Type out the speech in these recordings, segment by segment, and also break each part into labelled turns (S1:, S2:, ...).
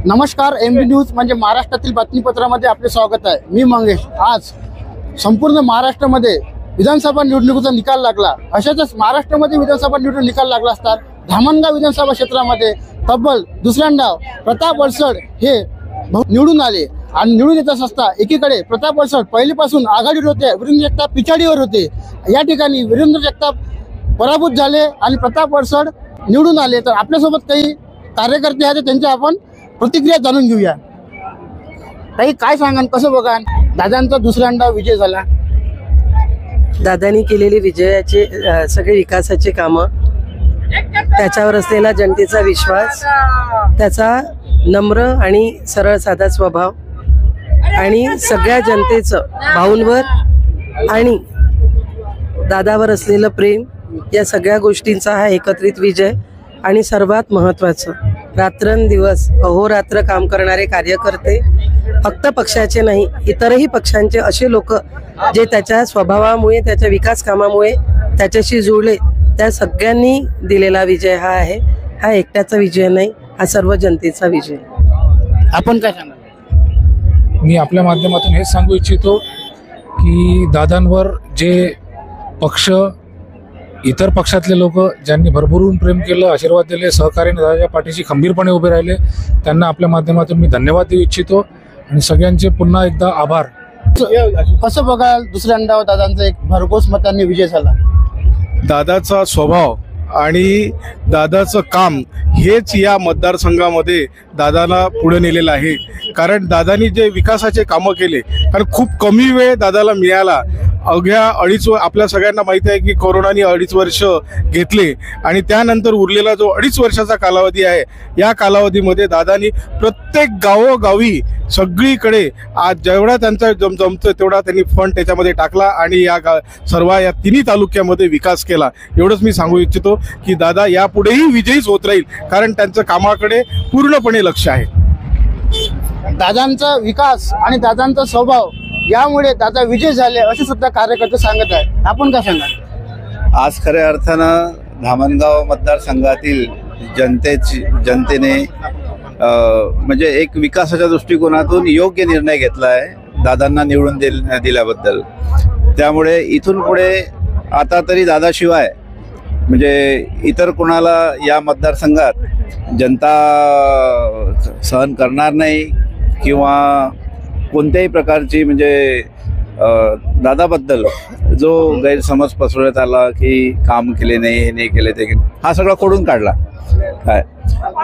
S1: नमस्कार, MB news म्हणजे महाराष्ट्रातील बातमीपत्रामध्ये आपले स्वागत आहे। मी मंगेश। आज संपूर्ण महाराष्ट्रामध्ये विधानसभा निवडणुकीचा निकाल लागला। अशाच महाराष्ट्रामध्ये विधानसभा निवडणूक निकाल लागला असता धामणगाव विधानसभा क्षेत्रामध्ये तब्बल दुसऱ्यांदा प्रताप वळसड हे निवडून आले आणि निवडून येत असता एकीकडे प्रताप वळसड पहिलीपासून आघाडीवर होते, वीरेंद्र जगताप पिछाडीवर होते। या ठिकाणी वीरेंद्र जगताप पराभूत झाले आणि प्रताप वळसड निवडून आले। तर आपल्यासोबत काही कार्यकर्ते आहेत, त्यांच्या आपण प्रतिक्रिया जाणून घेऊया। ताई, काय सांगाल, कसं बघाल दादांचा दुसऱ्यांदा विजय झाला?
S2: दादांनी केलेली विजयाचे सगळे विकासाचे कामं, त्याच्यावर असलेला जनतेचा विश्वास, त्याचा नम्र आणि सरळ साधा स्वभाव आणि सगळ्या जनतेचं भाऊंवर आणि दादावर असलेलं प्रेम, या सगळ्या गोष्टींचा हा एकत्रित विजय। आणि सर्वात महत्त्वाचं, रात्रंदिवस अहोरात्र काम करणारे कार्यकर्ते, फक्त पक्षाचे नाही इतरही पक्षांचे असे लोक जे त्याच्या स्वभावामुळे, त्याच्या विकास कामामुळे त्याच्याशी जुळले, त्या सगळ्यांनी दिलेला विजय हा आहे। हा एकट्याचा विजय नाही, हा सर्व जनतेचा विजय।
S1: आपण काय सांगाल?
S3: मी आपल्या माध्यमातून हे सांगू इच्छितो की दादांवर जे पक्ष, इतर पक्षातले लोक ज्यांनी भरभरून प्रेम केलं, आशीर्वाद दिले, सहकार्याने दादाच्या पाठीशी खंबीरपणे उभे राहिले, त्यांना आपल्या माध्यमातून मी धन्यवाद देऊ इच्छितो आणि सगळ्यांचे पुन्हा एकदा आभार।
S1: कसं बघाल दुसऱ्यांदा दादांचा एक भरघोस मतांनी विजय झाला?
S4: दादाचा स्वभाव आणि दादाचं काम हेच या मतदारसंघामध्ये दादाला पुढे नेलेलं आहे। कारण दादानी जे विकासाचे कामं केले, कारण खूप कमी वेळ दादाला मिळाला। अवघ्या आपल्या सगळ्यांना माहिती आहे की कोरोनाने 2.5 वर्ष घेतले आणि त्यानंतर उरलेला जो 2.5 वर्षाचा कालावधी आहे, या कालावधीमध्ये दादानी प्रत्येक गावोगावी सगळीकडे आज जेवढा त्यांचा जमतं तेवढा त्यांनी फंड त्याच्यामध्ये टाकला आणि सर्व या तिन्ही तालुक्यामध्ये विकास केला। एवढंच मी सांगू इच्छितो की दादा यापुढेही विजयीच होत राहील, कारण त्यांचं कामाकडे पूर्णपणे लक्ष आहे।
S1: दादांचा विकास आणि दादांचा स्वभाव यामुळे दादा विजय झाले असे सुद्धा कार्यकर्ते सांगत आहेत। आपण काय सांगाल?
S5: आज खऱ्या अर्थानं धामणगाव मतदारसंघातील जनतेने म्हणजे एक विकासाच्या दृष्टिकोनातून योग्य निर्णय घेतला आहे दादांना निवडून दिल्याबद्दल। त्यामुळे इथून पुढे आता तरी दादाशिवाय म्हणजे इतर कोणाला या मतदारसंघात जनता सहन करणार नाही किंवा कोणत्याही प्रकारची म्हणजे दादाबद्दल जो गैरसमज पसरवण्यात आला की काम केले नाही, हे नाही केले, ते हा सगळा खोडून काढला काय।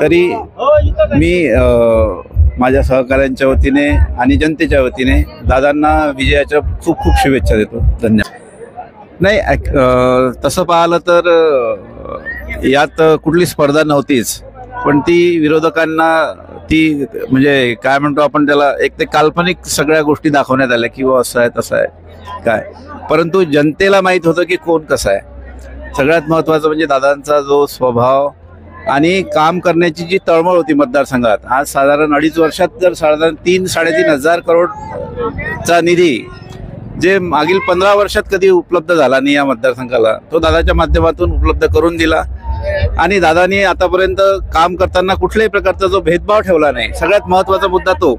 S5: तरी मी माझ्या सहकाऱ्यांच्या वतीने आणि जनतेच्या वतीने दादांना विजयाच्या खूप खूप शुभेच्छा देतो। धन्यवाद। नाही, तसं पाहिलं तर यात कुठली स्पर्धा नव्हतीच, पण ती विरोधकांना ती म्हणजे काय म्हणतो आपण त्याला, एक ते काल्पनिक सगळ्या गोष्टी दाखवण्यात आल्या की असं आहे तसं आहे काय, परंतु जनतेला माहीत होतं की कोण कसं आहे। सगळ्यात महत्त्वाचं म्हणजे दादांचा जो स्वभाव आणि काम करण्याची जी तळमळ होती मतदारसंघात। आज साधारण 2.5 वर्षात जर साधारण 3-3.5 हजार करोडचा निधी जे मागील 15 वर्षात कधी उपलब्ध झाला नाही या मतदारसंघाला, तो दादाच्या माध्यमातून उपलब्ध करून दिला। आणि दादानी आतापर्यंत काम करताना कुठल्याही प्रकारचा जो भेदभाव ठेवला नाही। सगळ्यात महत्त्वाचा मुद्दा तो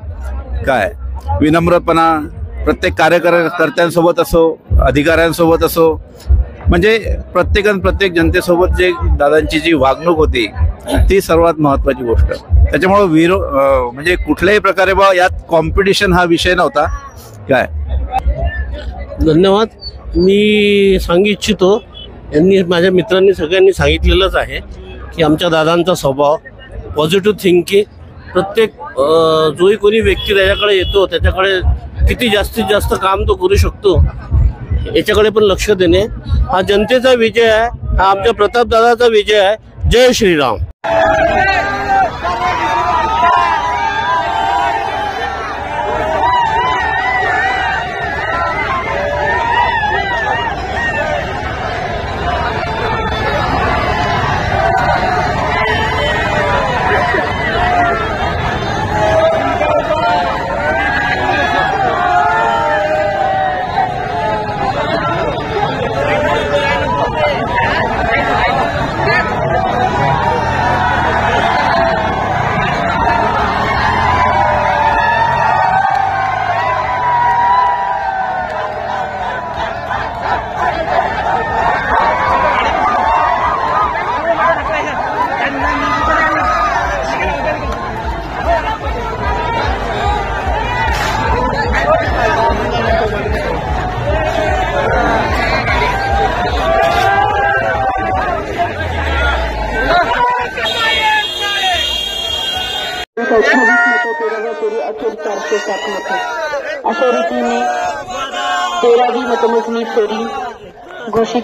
S5: काय, विनम्रपणा, प्रत्येक कार्यकर्त्यांसोबत असो, अधिकाऱ्यांसोबत असो, म्हणजे प्रत्येक जनतेसोबत जे दादांची जी वागणूक होती ती सर्वात महत्त्वाची गोष्ट। त्याच्यामुळे म्हणजे कुठल्याही प्रकारे बा यात कॉम्पिटिशन हा विषय नव्हता काय।
S6: धन्यवाद। मी सांगू इच्छितो, यांनी माझ्या मित्रांनी सगळ्यांनी सांगितलेलंच आहे की आमच्या दादांचा स्वभाव, पॉझिटिव्ह थिंकिंग, प्रत्येक जोही कोणी व्यक्ती त्याच्याकडे येतो त्याच्याकडे किती जास्तीत जास्त काम तो करू शकतो याच्याकडे पण लक्ष देणे, हा जनतेचा विजय आहे, हा आमच्या प्रताप दादाचा विजय आहे। जय श्रीराम।
S7: जात होते. अशा रीतीने 13वी मतमोजणी फेरी घोषित